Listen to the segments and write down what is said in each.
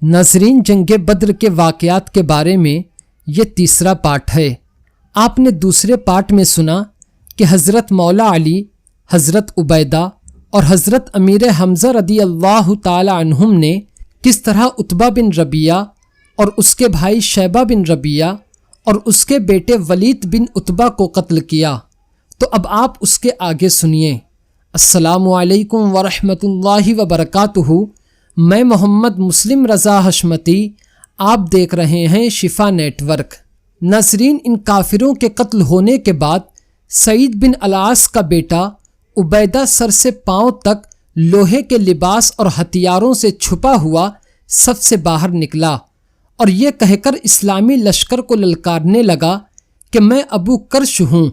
ناظرین، جنگ بدر کے واقعات کے بارے میں یہ تیسرا پارٹ ہے۔ آپ نے دوسرے پارٹ میں سنا کہ حضرت مولا علی، حضرت عبیدہ اور حضرت امیر حمزہ رضی اللہ تعالی عنہم نے کس طرح عتبہ بن ربیعہ اور اس کے بھائی شیبہ بن ربیعہ اور اس کے بیٹے ولید بن عتبہ کو قتل کیا۔ تو اب آپ اس کے آگے سنیے۔ السلام علیکم ورحمۃ اللہ وبرکاتہ۔ میں محمد مسلم رضا حشمتی، آپ دیکھ رہے ہیں شفا نیٹ ورک۔ ناظرین، ان کافروں کے قتل ہونے کے بعد سعید بن العاص کا بیٹا عبیدہ سر سے پاؤں تک لوہے کے لباس اور ہتھیاروں سے چھپا ہوا صف سے باہر نکلا اور یہ کہہ کر اسلامی لشکر کو للکارنے لگا کہ میں ابو کرش ہوں۔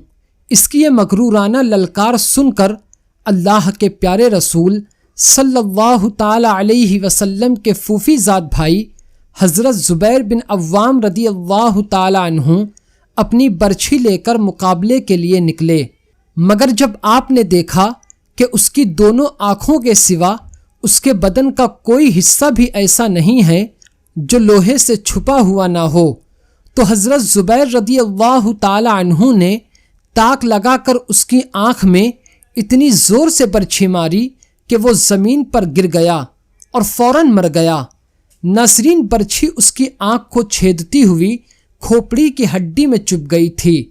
اس کی یہ مغرورانہ للکار سن کر اللہ کے پیارے رسول صلی اللہ تعالی علیہ وسلم کے پھوپھی زاد بھائی حضرت زبیر بن عوام رضی اللہ تعالی عنہ اپنی برچھی لے کر مقابلے کے لیے نکلے، مگر جب آپ نے دیکھا کہ اس کی دونوں آنکھوں کے سوا اس کے بدن کا کوئی حصہ بھی ایسا نہیں ہے جو لوہے سے چھپا ہوا نہ ہو، تو حضرت زبیر رضی اللہ تعالی عنہ نے تاک لگا کر اس کی آنکھ میں اتنی زور سے برچھی ماری کہ وہ زمین پر گر گیا اور فوراً مر گیا۔ ناظرین، برچھی اس کی آنکھ کو چھیدتی ہوئی کھوپڑی کی ہڈی میں چبھ گئی تھی۔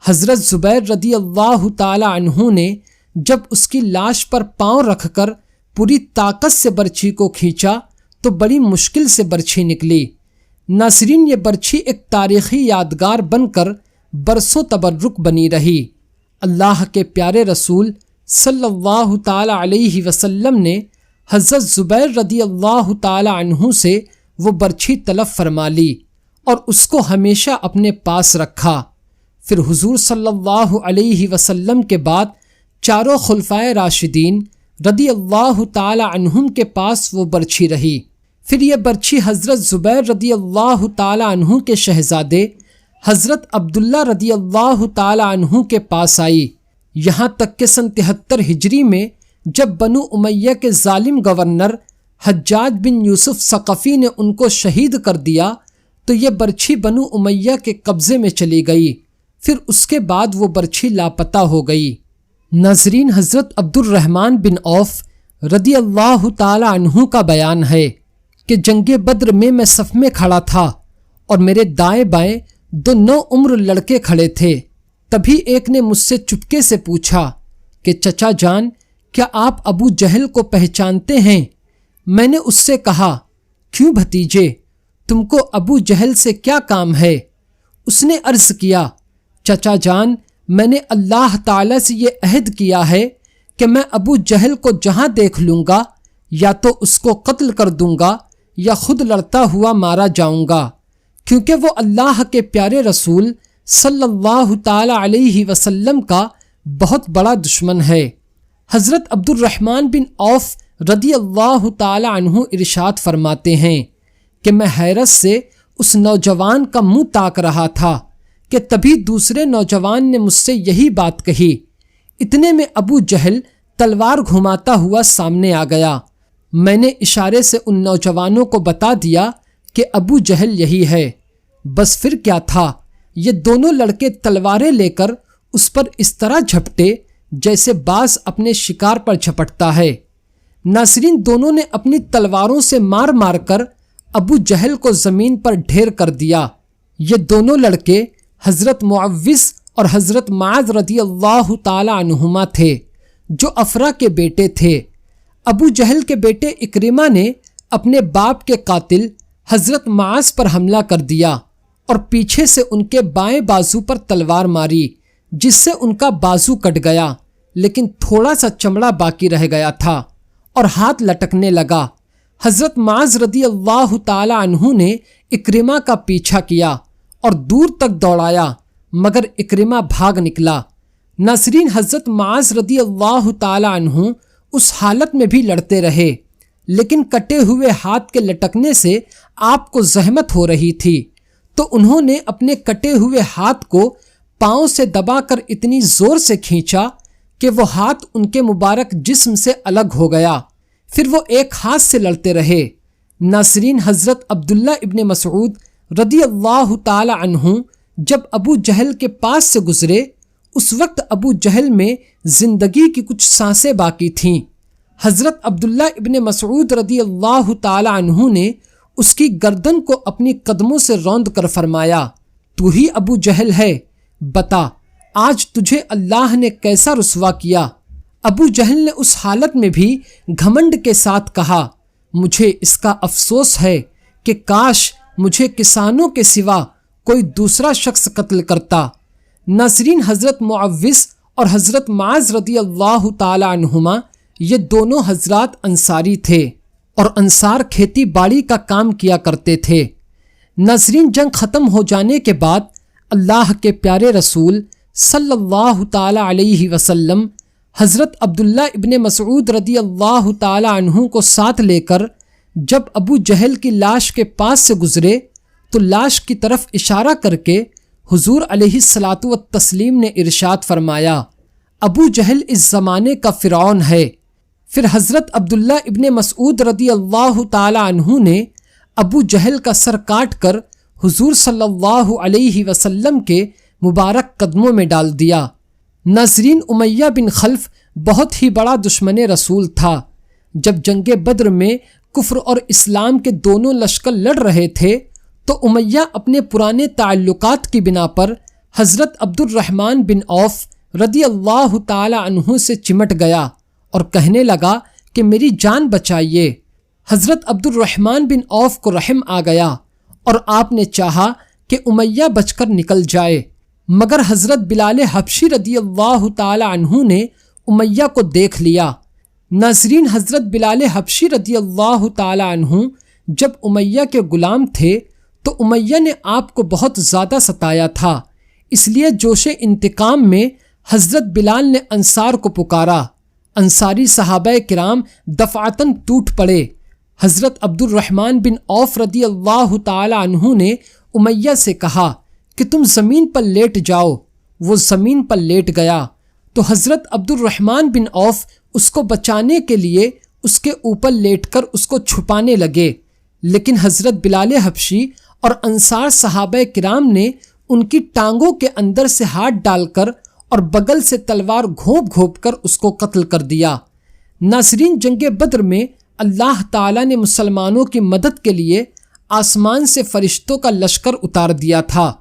حضرت زبیر رضی اللہ تعالی عنہ نے جب اس کی لاش پر پاؤں رکھ کر پوری طاقت سے برچھی کو کھینچا تو بڑی مشکل سے برچھی نکلی۔ ناظرین، یہ برچھی ایک تاریخی یادگار بن کر برسوں تبرک بنی رہی۔ اللہ کے پیارے رسول صلی اللہ تعالی علیہ وسلم نے حضرت زبیر رضی اللہ تعالی عنہ سے وہ برچھی طلب فرما لی اور اس کو ہمیشہ اپنے پاس رکھا۔ پھر حضور صلی اللہ علیہ وسلم کے بعد چاروں خلفائے راشدین رضی اللہ تعالی عنہم کے پاس وہ برچھی رہی۔ پھر یہ برچھی حضرت زبیر رضی اللہ تعالی عنہ کے شہزادے حضرت عبداللہ رضی اللہ تعالی عنہ کے پاس آئی، یہاں تک کہ سن 73 ہجری میں جب بنو امیہ کے ظالم گورنر حجاج بن یوسف ثقفی نے ان کو شہید کر دیا تو یہ برچھی بنو امیہ کے قبضے میں چلی گئی۔ پھر اس کے بعد وہ برچھی لاپتہ ہو گئی۔ ناظرین، حضرت عبد الرحمن بن عوف رضی اللہ تعالی عنہ کا بیان ہے کہ جنگ بدر میں صف میں کھڑا تھا اور میرے دائیں بائیں 2 نوعمر لڑکے کھڑے تھے۔ تبھی ایک نے مجھ سے چپکے سے پوچھا کہ چچا جان، کیا آپ ابو جہل کو پہچانتے ہیں؟ میں نے اس سے کہا، کیوں بھتیجے، تم کو ابو جہل سے کیا کام ہے؟ اس نے عرض کیا، چچا جان، میں نے اللہ تعالیٰ سے یہ عہد کیا ہے کہ میں ابو جہل کو جہاں دیکھ لوں گا یا تو اس کو قتل کر دوں گا یا خود لڑتا ہوا مارا جاؤں گا، کیونکہ وہ اللہ کے پیارے رسول صلی اللہ تعالی علیہ وسلم کا بہت بڑا دشمن ہے۔ حضرت عبد الرحمن بن عوف رضی اللہ تعالی عنہ ارشاد فرماتے ہیں کہ میں حیرت سے اس نوجوان کا منہ تاک رہا تھا کہ تبھی دوسرے نوجوان نے مجھ سے یہی بات کہی۔ اتنے میں ابو جہل تلوار گھماتا ہوا سامنے آ گیا۔ میں نے اشارے سے ان نوجوانوں کو بتا دیا کہ ابو جہل یہی ہے۔ بس پھر کیا تھا، یہ دونوں لڑکے تلواریں لے کر اس پر اس طرح جھپٹے جیسے باز اپنے شکار پر جھپٹتا ہے۔ ناظرین، دونوں نے اپنی تلواروں سے مار مار کر ابو جہل کو زمین پر ڈھیر کر دیا۔ یہ دونوں لڑکے حضرت معوذ اور حضرت معاذ رضی اللہ تعالی عنہما تھے، جو افرا کے بیٹے تھے۔ ابو جہل کے بیٹے اکرمہ نے اپنے باپ کے قاتل حضرت معاذ پر حملہ کر دیا اور پیچھے سے ان کے بائیں بازو پر تلوار ماری، جس سے ان کا بازو کٹ گیا، لیکن تھوڑا سا چمڑا باقی رہ گیا تھا اور ہاتھ لٹکنے لگا۔ حضرت معاذ رضی اللہ تعالی عنہ نے اکرمہ کا پیچھا کیا اور دور تک دوڑایا، مگر اکرمہ بھاگ نکلا۔ ناظرین، حضرت معاذ رضی اللہ تعالی عنہ اس حالت میں بھی لڑتے رہے، لیکن کٹے ہوئے ہاتھ کے لٹکنے سے آپ کو زحمت ہو رہی تھی، تو انہوں نے اپنے کٹے ہوئے ہاتھ کو پاؤں سے دبا کر اتنی زور سے کھینچا کہ وہ ہاتھ ان کے مبارک جسم سے الگ ہو گیا۔ پھر وہ ایک ہاتھ سے لڑتے رہے۔ ناظرین، حضرت عبداللہ ابن مسعود رضی اللہ تعالی عنہ جب ابو جہل کے پاس سے گزرے، اس وقت ابو جہل میں زندگی کی کچھ سانسیں باقی تھیں۔ حضرت عبداللہ ابن مسعود رضی اللہ تعالی عنہ نے اس کی گردن کو اپنی قدموں سے روند کر فرمایا، تو ہی ابو جہل ہے، بتا آج تجھے اللہ نے کیسا رسوا کیا؟ ابو جہل نے اس حالت میں بھی گھمنڈ کے ساتھ کہا، مجھے اس کا افسوس ہے کہ کاش مجھے کسانوں کے سوا کوئی دوسرا شخص قتل کرتا۔ ناظرین، حضرت معوذ اور حضرت معاذ رضی اللہ تعالی عنہما یہ دونوں حضرات انصاری تھے اور انصار کھیتی باڑی کا کام کیا کرتے تھے۔ ناظرین، جنگ ختم ہو جانے کے بعد اللہ کے پیارے رسول صلی اللہ تعالی علیہ وسلم حضرت عبداللہ ابن مسعود رضی اللہ تعالی عنہ کو ساتھ لے کر جب ابو جہل کی لاش کے پاس سے گزرے تو لاش کی طرف اشارہ کر کے حضور علیہ الصلاۃ والتسلیم نے ارشاد فرمایا، ابو جہل اس زمانے کا فرعون ہے۔ پھر حضرت عبداللہ ابن مسعود رضی اللہ تعالی عنہ نے ابو جہل کا سر کاٹ کر حضور صلی اللہ علیہ وسلم کے مبارک قدموں میں ڈال دیا۔ ناظرین، امیہ بن خلف بہت ہی بڑا دشمن رسول تھا۔ جب جنگ بدر میں کفر اور اسلام کے دونوں لشکر لڑ رہے تھے تو امیہ اپنے پرانے تعلقات کی بنا پر حضرت عبد الرحمن بن عوف رضی اللہ تعالی عنہ سے چمٹ گیا اور کہنے لگا کہ میری جان بچائیے۔ حضرت عبد الرحمن بن عوف کو رحم آ گیا اور آپ نے چاہا کہ امیہ بچ کر نکل جائے، مگر حضرت بلال حبشی رضی اللہ تعالی عنہ نے امیہ کو دیکھ لیا۔ ناظرین، حضرت بلال حبشی رضی اللہ تعالی عنہ جب امیہ کے غلام تھے تو امیہ نے آپ کو بہت زیادہ ستایا تھا، اس لیے جوش انتقام میں حضرت بلال نے انصار کو پکارا۔ انصاری صحابہ کرام دفعتاً ٹوٹ پڑے۔ حضرت عبد الرحمن بن عوف رضی اللہ تعالی عنہ نے امیہ سے کہا کہ تم زمین پر لیٹ جاؤ۔ وہ زمین پر لیٹ گیا تو حضرت عبد الرحمن بن عوف اس کو بچانے کے لیے اس کے اوپر لیٹ کر اس کو چھپانے لگے، لیکن حضرت بلال حبشی اور انصار صحابہ کرام نے ان کی ٹانگوں کے اندر سے ہاتھ ڈال کر اور بغل سے تلوار گھونپ گھونپ کر اس کو قتل کر دیا۔ ناظرین، جنگ بدر میں اللہ تعالیٰ نے مسلمانوں کی مدد کے لیے آسمان سے فرشتوں کا لشکر اتار دیا تھا۔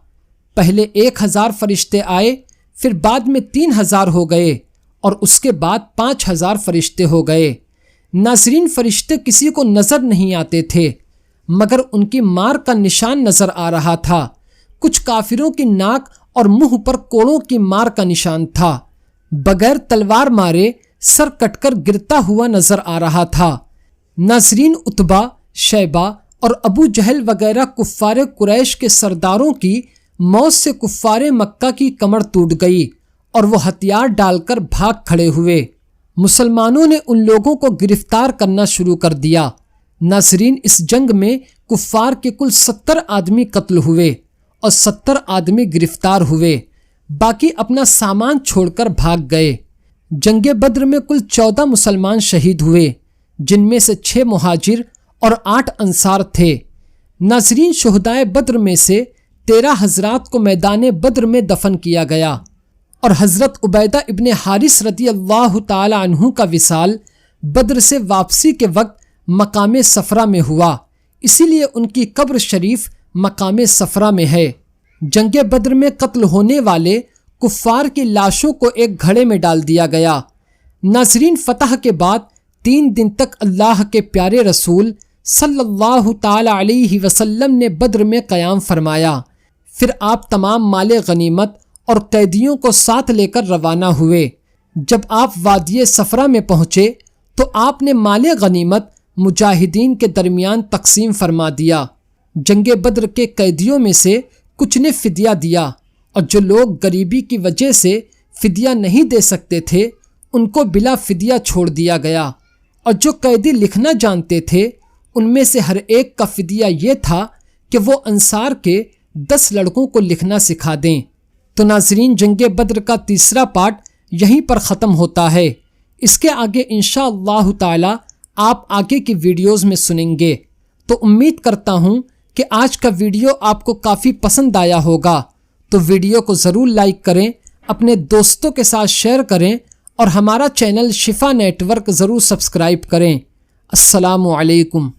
پہلے 1000 فرشتے آئے، پھر بعد میں 3000 ہو گئے اور اس کے بعد 5000 فرشتے ہو گئے۔ ناظرین، فرشتے کسی کو نظر نہیں آتے تھے مگر ان کی مار کا نشان نظر آ رہا تھا۔ کچھ کافروں کی ناک اور منہ پر کوڑوں کی مار کا نشان تھا۔ بغیر تلوار مارے سر کٹ کر گرتا ہوا نظر آ رہا تھا۔ ناظرین، عتبہ، شیبہ اور ابو جہل وغیرہ کفار قریش کے سرداروں کی موت سے کفار مکہ کی کمر ٹوٹ گئی اور وہ ہتھیار ڈال کر بھاگ کھڑے ہوئے۔ مسلمانوں نے ان لوگوں کو گرفتار کرنا شروع کر دیا۔ ناظرین، اس جنگ میں کفار کے کل 70 آدمی قتل ہوئے اور 70 آدمی گرفتار ہوئے، باقی اپنا سامان چھوڑ کر بھاگ گئے۔ جنگ بدر میں کل 14 مسلمان شہید ہوئے، جن میں سے 6 مہاجر اور 8 انصار تھے۔ ناظرین، شہدائے بدر میں سے 13 حضرات کو میدان بدر میں دفن کیا گیا اور حضرت عبیدہ ابن حارث رضی اللہ تعالی عنہ کا وصال بدر سے واپسی کے وقت مقام صفرا میں ہوا، اسی لیے ان کی قبر شریف مقام صفرا میں ہے۔ جنگ بدر میں قتل ہونے والے کفار کی لاشوں کو ایک گھڑے میں ڈال دیا گیا۔ ناظرین، فتح کے بعد 3 دن تک اللہ کے پیارے رسول صلی اللہ تعالی علیہ وسلم نے بدر میں قیام فرمایا۔ پھر آپ تمام مال غنیمت اور قیدیوں کو ساتھ لے کر روانہ ہوئے۔ جب آپ وادی صفرا میں پہنچے تو آپ نے مال غنیمت مجاہدین کے درمیان تقسیم فرما دیا۔ جنگ بدر کے قیدیوں میں سے کچھ نے فدیہ دیا اور جو لوگ غریبی کی وجہ سے فدیہ نہیں دے سکتے تھے ان کو بلا فدیہ چھوڑ دیا گیا، اور جو قیدی لکھنا جانتے تھے ان میں سے ہر ایک کا فدیہ یہ تھا کہ وہ انصار کے 10 لڑکوں کو لکھنا سکھا دیں۔ تو ناظرین، جنگ بدر کا تیسرا پارٹ یہیں پر ختم ہوتا ہے۔ اس کے آگے انشاءاللہ تعالی آپ آگے کی ویڈیوز میں سنیں گے۔ تو امید کرتا ہوں کہ آج کا ویڈیو آپ کو کافی پسند آیا ہوگا۔ تو ویڈیو کو ضرور لائک کریں، اپنے دوستوں کے ساتھ شیئر کریں اور ہمارا چینل شفا نیٹ ورک ضرور سبسکرائب کریں۔ السلام علیکم۔